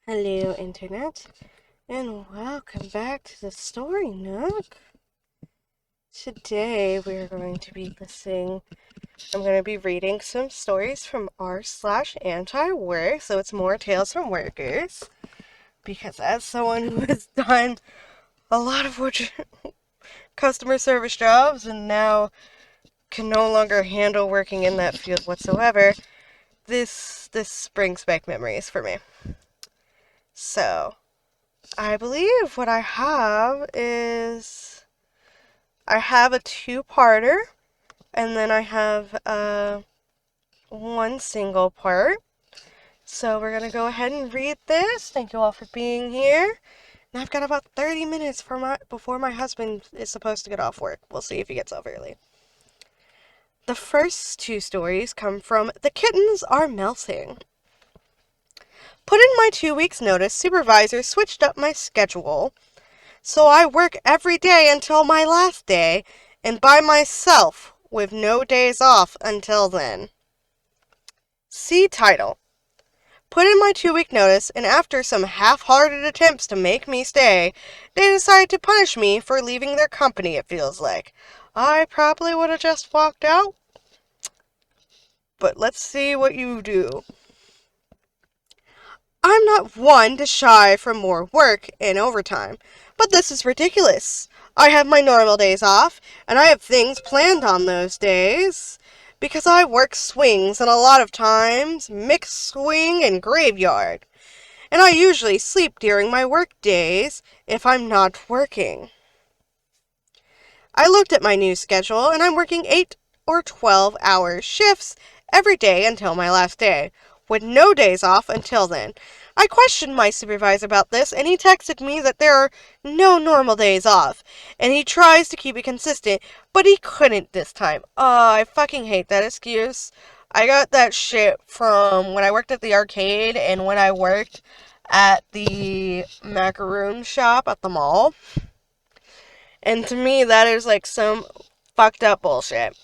Hello, Internet, and welcome back to the Story Nook. Today we're going to be I'm going to be reading some stories from r/anti-work, so it's more tales from workers. Because as someone who has done a lot of customer service jobs and now can no longer handle working in that field whatsoever, this brings back memories for me. So, I believe what I have is I have a two-parter, and then I have one single part. So we're going to go ahead and read this. Thank you all for being here. And I've got about 30 minutes before my husband is supposed to get off work. We'll see if he gets off early. The first two stories come from The Kittens Are Melting. Put in my 2 weeks notice, supervisor switched up my schedule. So I work every day until my last day, and by myself, with no days off until then. See title. Put in my 2 week notice, and after some half-hearted attempts to make me stay, they decided to punish me for leaving their company, it feels like. I probably would have just walked out. But let's see what you do. I'm not one to shy from more work and overtime, but this is ridiculous. I have my normal days off, and I have things planned on those days. Because I work swings and a lot of times mixed swing and graveyard. And I usually sleep during my work days if I'm not working. I looked at my new schedule, and I'm working 8 or 12-hour shifts every day until my last day, with no days off until then. I questioned my supervisor about this, and he texted me that there are no normal days off, and he tries to keep it consistent, but he couldn't this time. I fucking hate that excuse. I got that shit from when I worked at the arcade and when I worked at the macaroon shop at the mall. And to me, that is like some fucked up bullshit.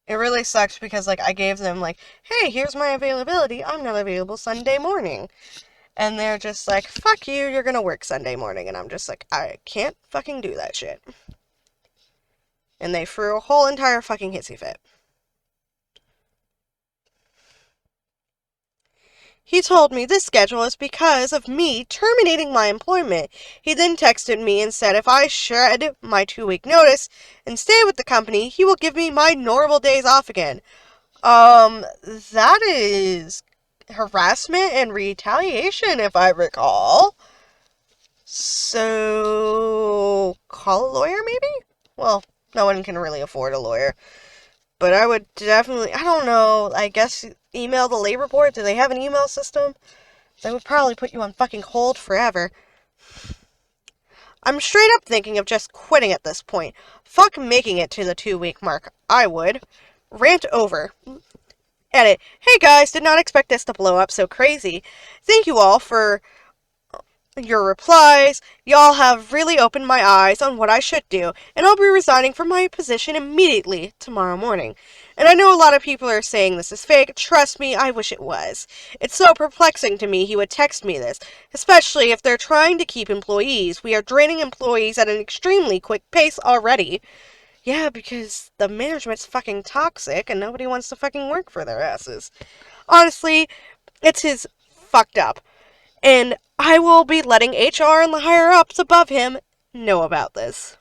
It really sucks because, I gave them, hey, here's my availability. I'm not available Sunday morning. And they're just like, fuck you, you're gonna work Sunday morning. And I'm just like, I can't fucking do that shit. And they threw a whole entire fucking hissy fit. He told me this schedule is because of me terminating my employment. He then texted me and said if I shed my 2 week notice and stay with the company, he will give me my normal days off again. That is harassment and retaliation, if I recall. So, call a lawyer, maybe? Well, no one can really afford a lawyer. But I would definitely, I don't know, I guess email the labor board. Do they have an email system? They would probably put you on fucking hold forever. I'm straight up thinking of just quitting at this point. Fuck making it to the 2 week mark. I would. Rant over. Edit. Hey guys, did not expect this to blow up so crazy. Thank you all for your replies. Y'all have really opened my eyes on what I should do, and I'll be resigning from my position immediately tomorrow morning. And I know a lot of people are saying this is fake. Trust me, I wish it was. It's so perplexing to me he would text me this, especially if they're trying to keep employees. We are draining employees at an extremely quick pace already. Yeah, because the management's fucking toxic and nobody wants to fucking work for their asses. Honestly, it's his fucked up. And I will be letting HR and the higher-ups above him know about this.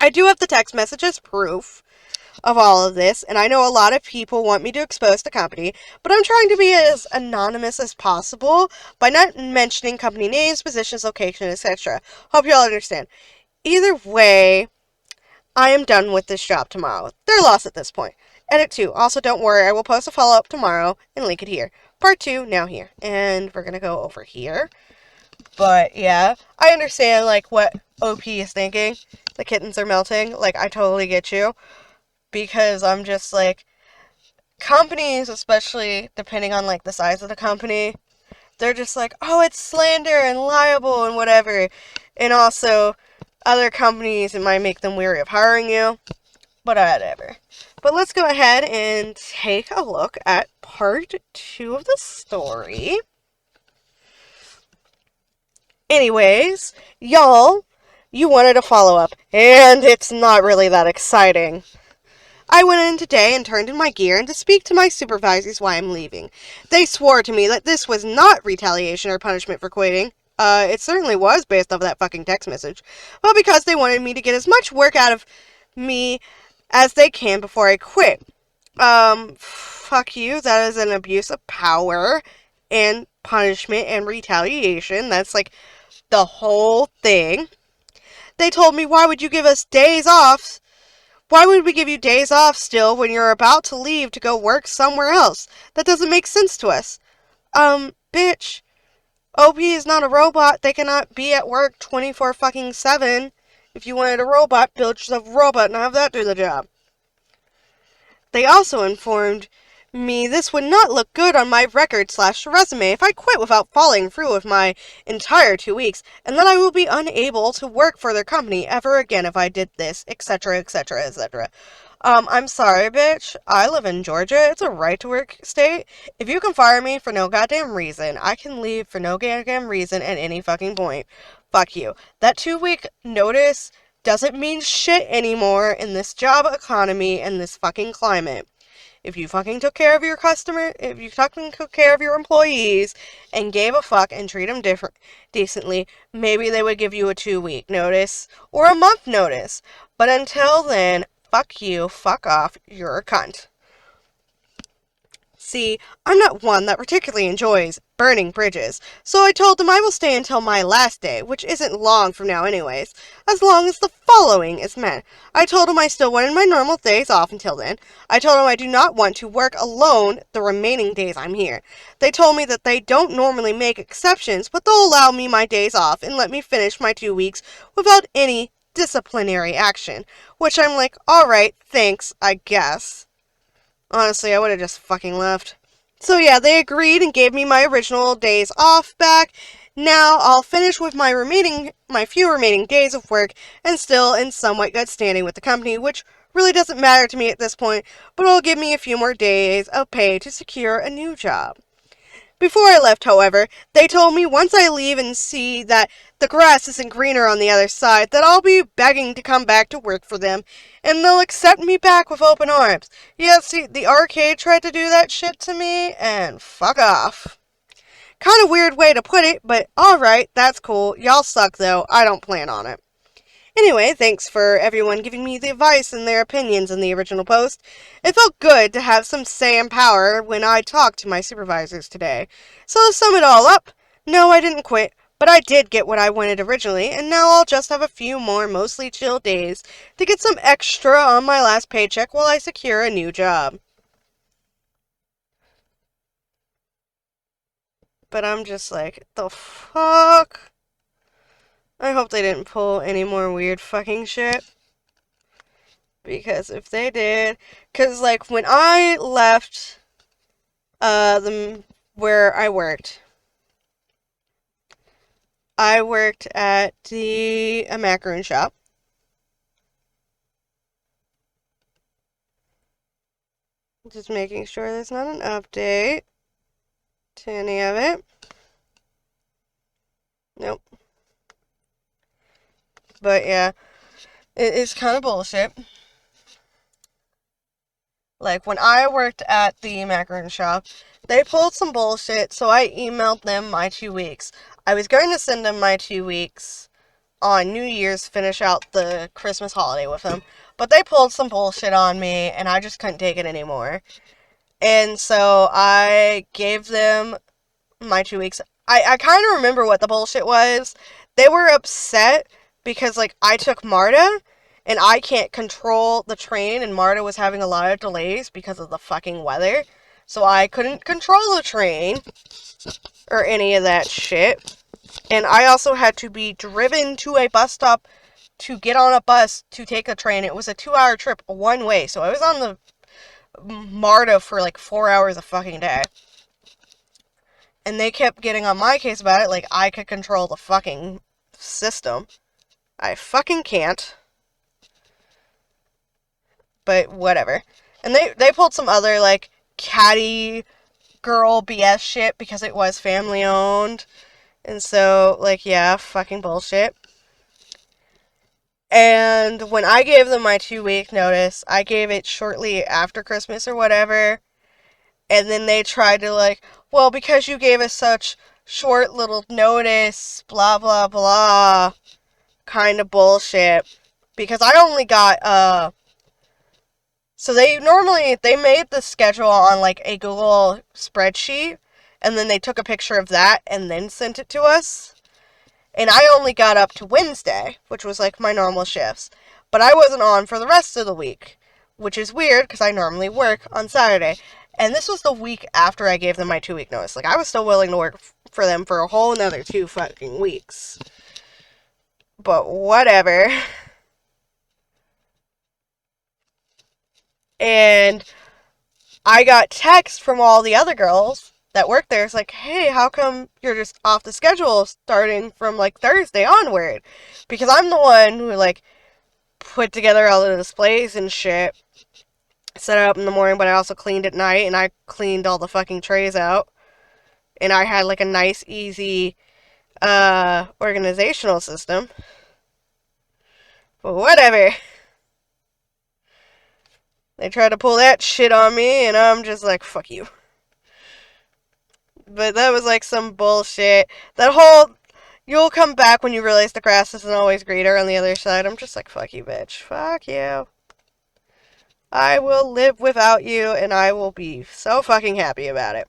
I do have the text messages proof of all of this, and I know a lot of people want me to expose the company, but I'm trying to be as anonymous as possible by not mentioning company names, positions, location, etc. Hope you all understand. Either way, I am done with this job tomorrow. They're lost at this point. Edit 2. Also, don't worry, I will post a follow-up tomorrow and link it here. Part 2, now here. And we're gonna go over here. But, yeah, I understand, what OP is thinking. The kittens are melting. I totally get you. Because I'm just, companies, especially depending on, the size of the company, they're just like, oh, it's slander and liable and whatever. And also, other companies, it might make them weary of hiring you. But whatever. But let's go ahead and take a look at part 2 of the story. Anyways, y'all, you wanted a follow-up, and it's not really that exciting. I went in today and turned in my gear and to speak to my supervisors why I'm leaving. They swore to me that this was not retaliation or punishment for quitting. It certainly was based off of that fucking text message. But because they wanted me to get as much work out of me as they can before I quit. Fuck you. That is an abuse of power and punishment and retaliation. That's like the whole thing. They told me, why would you give us days off? Why would we give you days off still when you're about to leave to go work somewhere else? That doesn't make sense to us. Bitch. OP is not a robot. They cannot be at work 24 fucking 7. If you wanted a robot, build yourself a robot and have that do the job. They also informed me this would not look good on my record/resume if I quit without following through with my entire 2 weeks, and that I will be unable to work for their company ever again if I did this, etc., etc., etc. I'm sorry, bitch. I live in Georgia. It's a right-to-work state. If you can fire me for no goddamn reason, I can leave for no goddamn reason at any fucking point. Fuck you. That 2-week notice doesn't mean shit anymore in this job economy and this fucking climate. If you fucking took care of your if you fucking took care of your employees and gave a fuck and treat them decently, maybe they would give you a 2-week notice or a month notice. But until then, fuck you, fuck off, you're a cunt. See, I'm not one that particularly enjoys burning bridges, so I told them I will stay until my last day, which isn't long from now anyways, as long as the following is met. I told them I still wanted my normal days off until then. I told them I do not want to work alone the remaining days I'm here. They told me that they don't normally make exceptions, but they'll allow me my days off and let me finish my 2 weeks without any disciplinary action, which I'm like, alright, thanks, I guess. Honestly, I would have just fucking left. So yeah, they agreed and gave me my original days off back. Now I'll finish with my few remaining days of work and still in somewhat good standing with the company, which really doesn't matter to me at this point, but it'll give me a few more days of pay to secure a new job. Before I left, however, they told me once I leave and see that the grass isn't greener on the other side, that I'll be begging to come back to work for them, and they'll accept me back with open arms. Yeah, see, the arcade tried to do that shit to me, and fuck off. Kind of weird way to put it, but alright, that's cool. Y'all suck, though. I don't plan on it. Anyway, thanks for everyone giving me the advice and their opinions in the original post. It felt good to have some say and power when I talked to my supervisors today. So to sum it all up, no, I didn't quit, but I did get what I wanted originally, and now I'll just have a few more mostly chill days to get some extra on my last paycheck while I secure a new job. But I'm just like, the fuck? I hope they didn't pull any more weird fucking shit. Because if they did, because like when I left where I worked at a macaroon shop. Just making sure there's not an update to any of it. Nope. But yeah, it's kind of bullshit. Like, when I worked at the macaroon shop, they pulled some bullshit, so I emailed them my 2 weeks. I was going to send them my 2 weeks on New Year's, finish out the Christmas holiday with them, but they pulled some bullshit on me, and I just couldn't take it anymore. And so I gave them my 2 weeks. I kind of remember what the bullshit was. They were upset because, like, I took MARTA, and I can't control the train, and MARTA was having a lot of delays because of the fucking weather. So I couldn't control the train, or any of that shit. And I also had to be driven to a bus stop to get on a bus to take a train. It was a 2-hour trip one way, so I was on the MARTA for like 4 hours a fucking day. And they kept getting on my case about it, like I could control the fucking system. I fucking can't. But whatever. And they pulled some other, like, catty girl BS shit because it was family owned. And so, like, yeah, fucking bullshit. And when I gave them my 2 week notice, I gave it shortly after Christmas or whatever. And then they tried to, like, well, because you gave us such short little notice, blah, blah, blah, kind of bullshit. Because I only got, so they made the schedule on, like, a Google spreadsheet. And then they took a picture of that and then sent it to us. And I only got up to Wednesday, which was like my normal shifts. But I wasn't on for the rest of the week, which is weird because I normally work on Saturday. And this was the week after I gave them my 2 week notice. Like, I was still willing to work for them for a whole another 2 fucking weeks. But whatever. And I got text from all the other girls that work there. It's like, hey, how come you're just off the schedule starting from, like, Thursday onward? Because I'm the one who, like, put together all the displays and shit. Set it up in the morning, but I also cleaned at night, and I cleaned all the fucking trays out. And I had, like, a nice, easy, organizational system. But whatever. They tried to pull that shit on me, and I'm just like, fuck you. But that was, like, some bullshit. That whole, you'll come back when you realize the grass isn't always greener on the other side. I'm just like, fuck you, bitch. Fuck you. I will live without you, and I will be so fucking happy about it.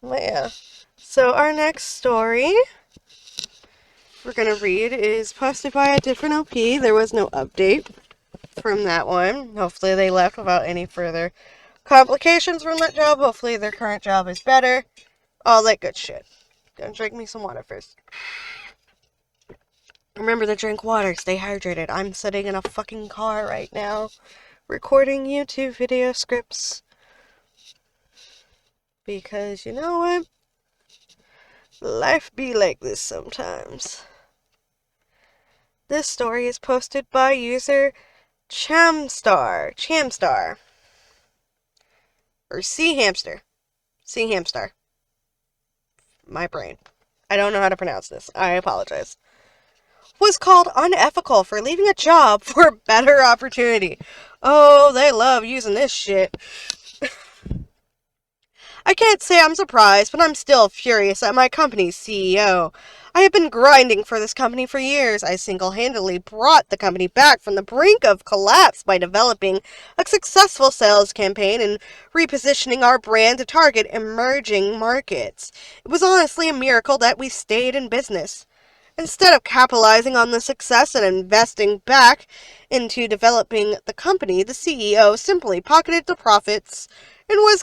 But yeah. So our next story we're going to read is posted by a different LP. There was no update from that one. Hopefully they left without any further complications from that job. Hopefully their current job is better. All that good shit. Gonna drink me some water first. Remember to drink water. Stay hydrated. I'm sitting in a fucking car right now recording YouTube video scripts. Because you know what? Life be like this sometimes. This story is posted by user Chamstar. Or Sea Hamster. My brain. I don't know how to pronounce this. I apologize. Was called unethical for leaving a job for a better opportunity. Oh, they love using this shit. I can't say I'm surprised, but I'm still furious at my company's CEO. I have been grinding for this company for years. I single-handedly brought the company back from the brink of collapse by developing a successful sales campaign and repositioning our brand to target emerging markets. It was honestly a miracle that we stayed in business. Instead of capitalizing on the success and investing back into developing the company, the CEO simply pocketed the profits and was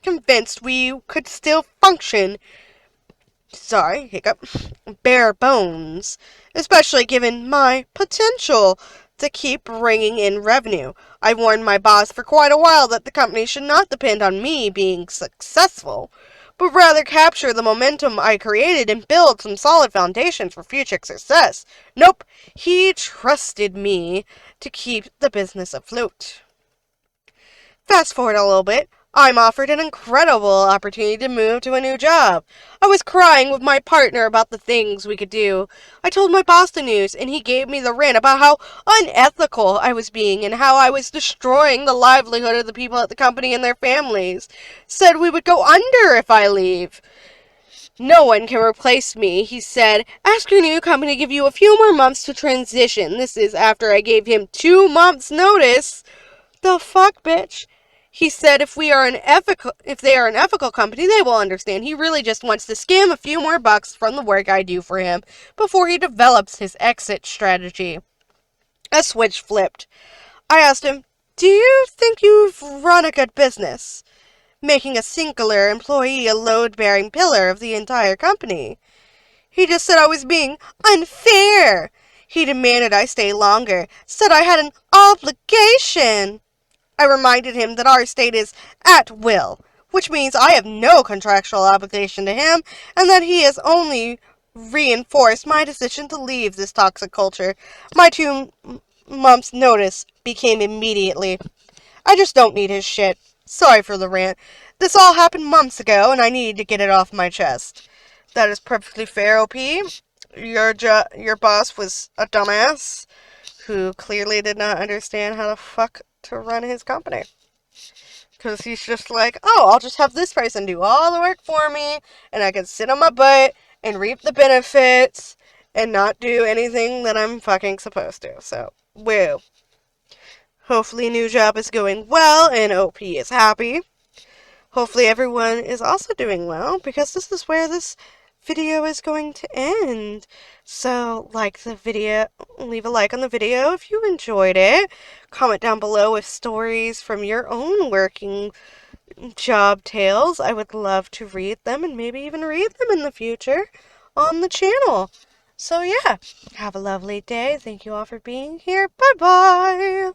convinced we could still function, bare bones, especially given my potential to keep bringing in revenue. I warned my boss for quite a while that the company should not depend on me being successful, but rather capture the momentum I created and build some solid foundations for future success. Nope, he trusted me to keep the business afloat. Fast forward a little bit. I'm offered an incredible opportunity to move to a new job. I was crying with my partner about the things we could do. I told my boss the news, and he gave me the rant about how unethical I was being and how I was destroying the livelihood of the people at the company and their families. Said we would go under if I leave. No one can replace me, he said. Ask your new company to give you a few more months to transition. This is after I gave him 2 months' notice. The fuck, bitch? He said if they are an ethical company, they will understand. He really just wants to skim a few more bucks from the work I do for him before he develops his exit strategy. A switch flipped. I asked him, do you think you've run a good business, making a singular employee a load-bearing pillar of the entire company? He just said I was being unfair. He demanded I stay longer, said I had an obligation. I reminded him that our estate is at will, which means I have no contractual obligation to him, and that he has only reinforced my decision to leave this toxic culture. My 2 months' notice became immediately. I just don't need his shit. Sorry for the rant. This all happened months ago, and I need to get it off my chest. That is perfectly fair, OP. Your boss was a dumbass who clearly did not understand how the fuck to run his company. Because he's just like, oh, I'll just have this person do all the work for me, and I can sit on my butt and reap the benefits and not do anything that I'm fucking supposed to. So, woo. Hopefully, new job is going well and OP is happy. Hopefully, everyone is also doing well, because this is where this video is going to end. So, like the video, leave a like on the video if you enjoyed it. Comment down below with stories from your own working job tales. I would love to read them and maybe even read them in the future on the channel. So yeah, have a lovely day. Thank you all for being here. Bye bye.